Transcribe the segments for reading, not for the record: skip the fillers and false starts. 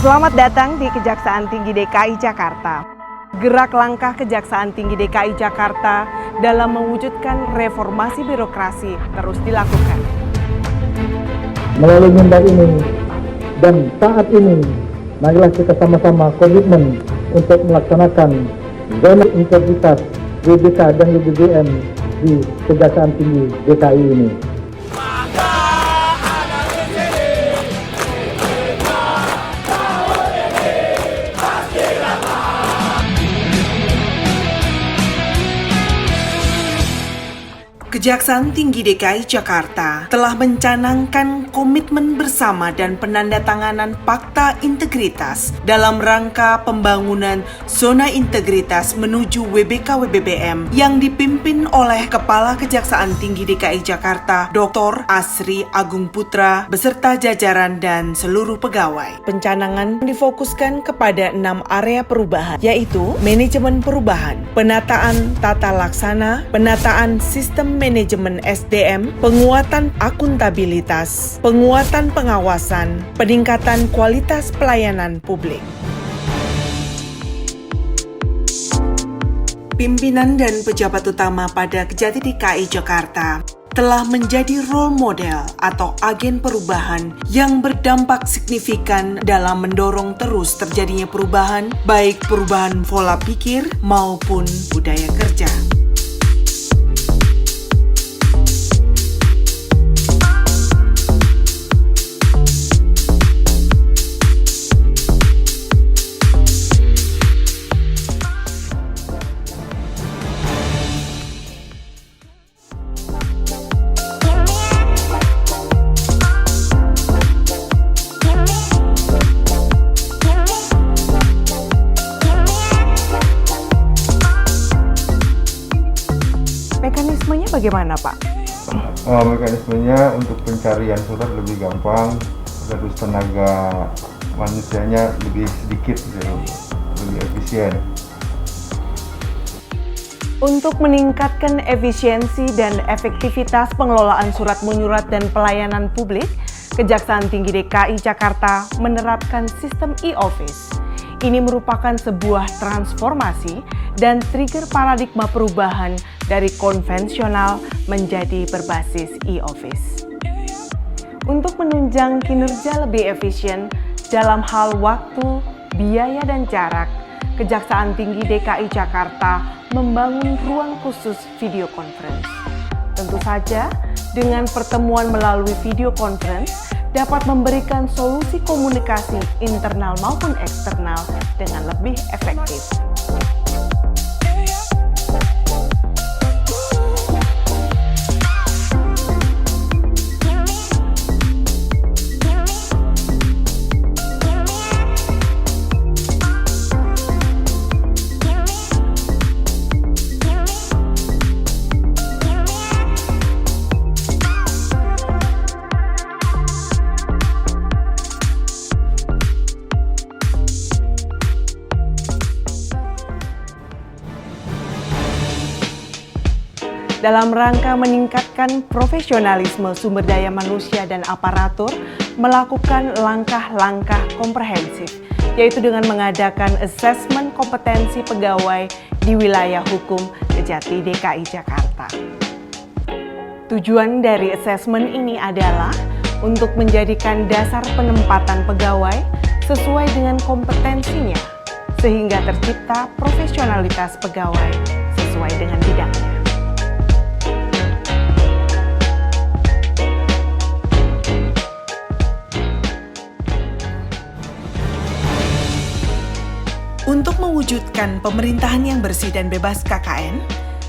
Selamat datang di Kejaksaan Tinggi DKI Jakarta. Gerak langkah Kejaksaan Tinggi DKI Jakarta dalam mewujudkan reformasi birokrasi terus dilakukan. Melalui mimbar ini dan saat ini, marilah kita sama-sama komitmen untuk melaksanakan zona integritas WBK dan WBBM di Kejaksaan Tinggi DKI ini. Kejaksaan Tinggi DKI Jakarta telah mencanangkan komitmen bersama dan penandatanganan Fakta Integritas dalam rangka pembangunan zona integritas menuju WBK-WBBM yang dipimpin oleh Kepala Kejaksaan Tinggi DKI Jakarta, Dr. Asri Agung Putra, beserta jajaran dan seluruh pegawai. Pencanangan difokuskan kepada 6 area perubahan, yaitu manajemen perubahan, penataan tata laksana, penataan sistem manajemen SDM, penguatan akuntabilitas, penguatan pengawasan, peningkatan kualitas pelayanan publik. Pimpinan dan pejabat utama pada Kejati DKI Jakarta telah menjadi role model atau agen perubahan yang berdampak signifikan dalam mendorong terus terjadinya perubahan, baik perubahan pola pikir maupun budaya kerja. Mekanismenya bagaimana, Pak? Mekanismenya untuk pencarian surat lebih gampang, terus tenaga manusianya lebih sedikit, lebih efisien. Untuk meningkatkan efisiensi dan efektivitas pengelolaan surat menyurat dan pelayanan publik, Kejaksaan Tinggi DKI Jakarta menerapkan sistem e-office. Ini merupakan sebuah transformasi dan trigger paradigma perubahan dari konvensional menjadi berbasis e-office. Untuk menunjang kinerja lebih efisien dalam hal waktu, biaya, dan jarak, Kejaksaan Tinggi DKI Jakarta membangun ruang khusus video conference. Tentu saja, dengan pertemuan melalui video conference dapat memberikan solusi komunikasi internal maupun eksternal dengan lebih efektif. Dalam rangka meningkatkan profesionalisme sumber daya manusia dan aparatur, melakukan langkah-langkah komprehensif, yaitu dengan mengadakan asesmen kompetensi pegawai di wilayah hukum Kejati DKI Jakarta. Tujuan dari asesmen ini adalah untuk menjadikan dasar penempatan pegawai sesuai dengan kompetensinya, sehingga tercipta profesionalitas pegawai sesuai dengan bidangnya. Untuk mewujudkan pemerintahan yang bersih dan bebas KKN,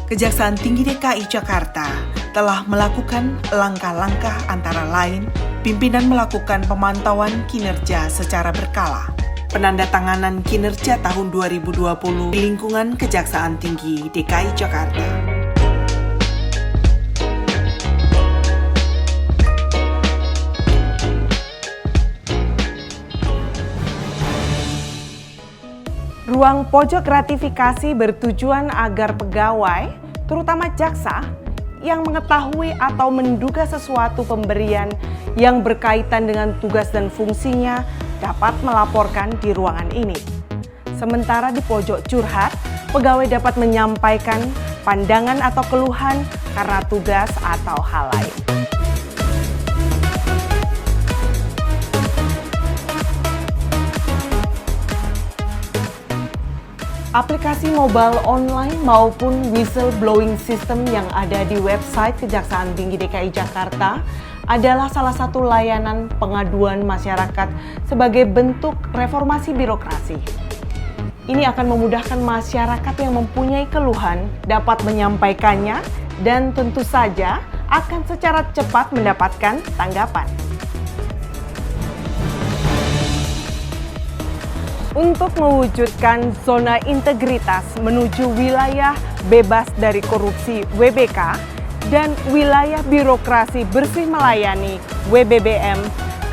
Kejaksaan Tinggi DKI Jakarta telah melakukan langkah-langkah antara lain, pimpinan melakukan pemantauan kinerja secara berkala, penandatanganan kinerja tahun 2020 di lingkungan Kejaksaan Tinggi DKI Jakarta. Ruang pojok gratifikasi bertujuan agar pegawai, terutama jaksa, yang mengetahui atau menduga sesuatu pemberian yang berkaitan dengan tugas dan fungsinya dapat melaporkan di ruangan ini. Sementara di pojok curhat, pegawai dapat menyampaikan pandangan atau keluhan karena tugas atau hal lain. Aplikasi mobile online maupun whistleblowing system yang ada di website Kejaksaan Tinggi DKI Jakarta adalah salah satu layanan pengaduan masyarakat sebagai bentuk reformasi birokrasi. Ini akan memudahkan masyarakat yang mempunyai keluhan dapat menyampaikannya dan tentu saja akan secara cepat mendapatkan tanggapan. Untuk mewujudkan zona integritas menuju wilayah bebas dari korupsi WBK dan wilayah birokrasi bersih melayani WBBM,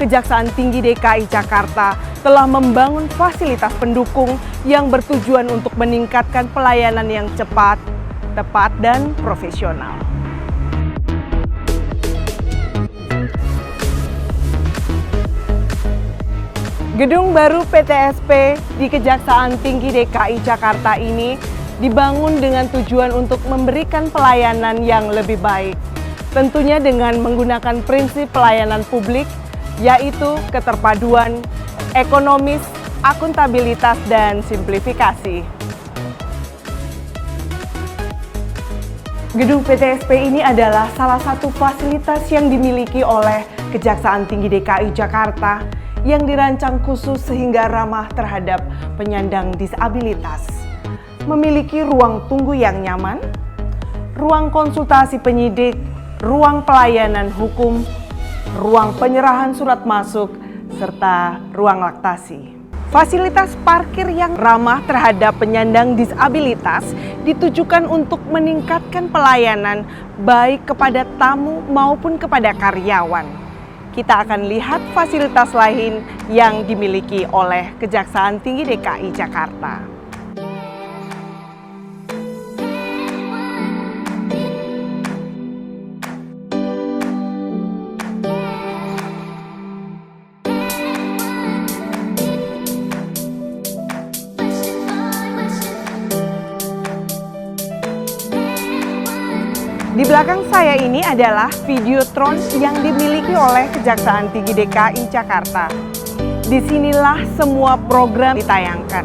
Kejaksaan Tinggi DKI Jakarta telah membangun fasilitas pendukung yang bertujuan untuk meningkatkan pelayanan yang cepat, tepat, dan profesional. Gedung baru PTSP di Kejaksaan Tinggi DKI Jakarta ini dibangun dengan tujuan untuk memberikan pelayanan yang lebih baik. Tentunya dengan menggunakan prinsip pelayanan publik, yaitu keterpaduan, ekonomis, akuntabilitas, dan simplifikasi. Gedung PTSP ini adalah salah satu fasilitas yang dimiliki oleh Kejaksaan Tinggi DKI Jakarta yang dirancang khusus sehingga ramah terhadap penyandang disabilitas. Memiliki ruang tunggu yang nyaman, ruang konsultasi penyidik, ruang pelayanan hukum, ruang penyerahan surat masuk, serta ruang laktasi. Fasilitas parkir yang ramah terhadap penyandang disabilitas ditujukan untuk meningkatkan pelayanan baik kepada tamu maupun kepada karyawan. Kita akan lihat fasilitas lain yang dimiliki oleh Kejaksaan Tinggi DKI Jakarta. Di belakang saya ini adalah Videotron yang dimiliki oleh Kejaksaan Tinggi DKI Jakarta. Disinilah semua program ditayangkan,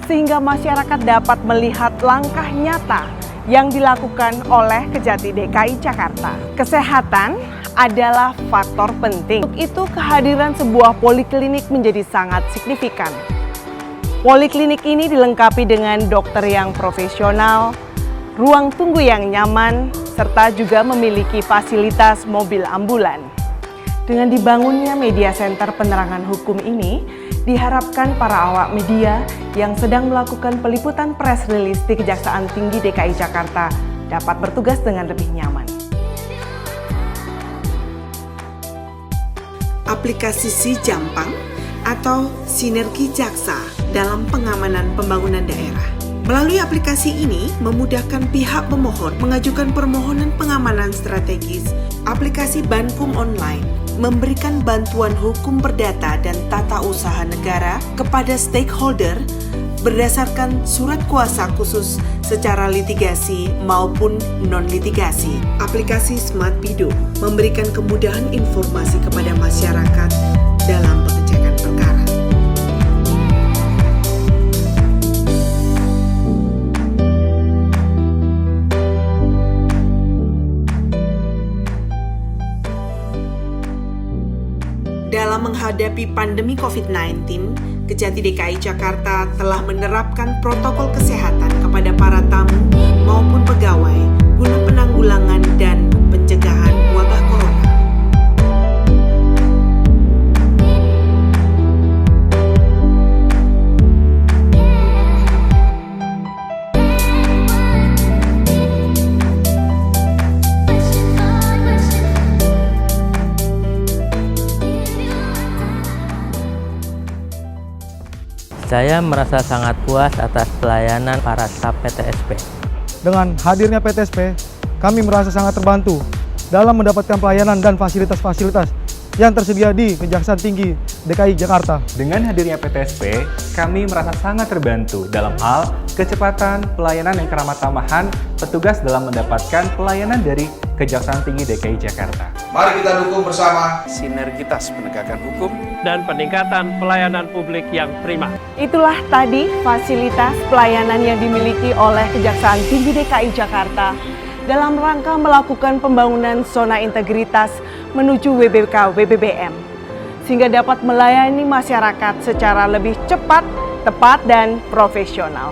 sehingga masyarakat dapat melihat langkah nyata yang dilakukan oleh Kejati DKI Jakarta. Kesehatan adalah faktor penting. Untuk itu, kehadiran sebuah poliklinik menjadi sangat signifikan. Poliklinik ini dilengkapi dengan dokter yang profesional, ruang tunggu yang nyaman, serta juga memiliki fasilitas mobil ambulan. Dengan dibangunnya media center penerangan hukum ini, diharapkan para awak media yang sedang melakukan peliputan press release di Kejaksaan Tinggi DKI Jakarta dapat bertugas dengan lebih nyaman. Aplikasi Si-Jampang atau Sinergi Jaksa dalam pengamanan pembangunan daerah. Melalui aplikasi ini, memudahkan pihak pemohon mengajukan permohonan pengamanan strategis. Aplikasi Bankum Online memberikan bantuan hukum perdata dan tata usaha negara kepada stakeholder berdasarkan surat kuasa khusus secara litigasi maupun non-litigasi. Aplikasi Smart Pido memberikan kemudahan informasi kepada masyarakat dalam pengecekan perkara. Dalam menghadapi pandemi COVID-19, Kejati DKI Jakarta telah menerapkan protokol kesehatan kepada para tamu maupun pegawai guna penanggulangan dan pencegahan wabah corona. Saya merasa sangat puas atas pelayanan para staf PTSP. Dengan hadirnya PTSP, kami merasa sangat terbantu dalam mendapatkan pelayanan dan fasilitas-fasilitas yang tersedia di Kejaksaan Tinggi DKI Jakarta. Dengan hadirnya PTSP, kami merasa sangat terbantu dalam hal kecepatan, pelayanan yang keramah tamahan petugas dalam mendapatkan pelayanan dari Kejaksaan Tinggi DKI Jakarta. Mari kita dukung bersama sinergitas penegakan hukum dan peningkatan pelayanan publik yang prima. Itulah tadi fasilitas pelayanan yang dimiliki oleh Kejaksaan Tinggi DKI Jakarta dalam rangka melakukan pembangunan zona integritas menuju WBK WBBM, sehingga dapat melayani masyarakat secara lebih cepat, tepat, dan profesional.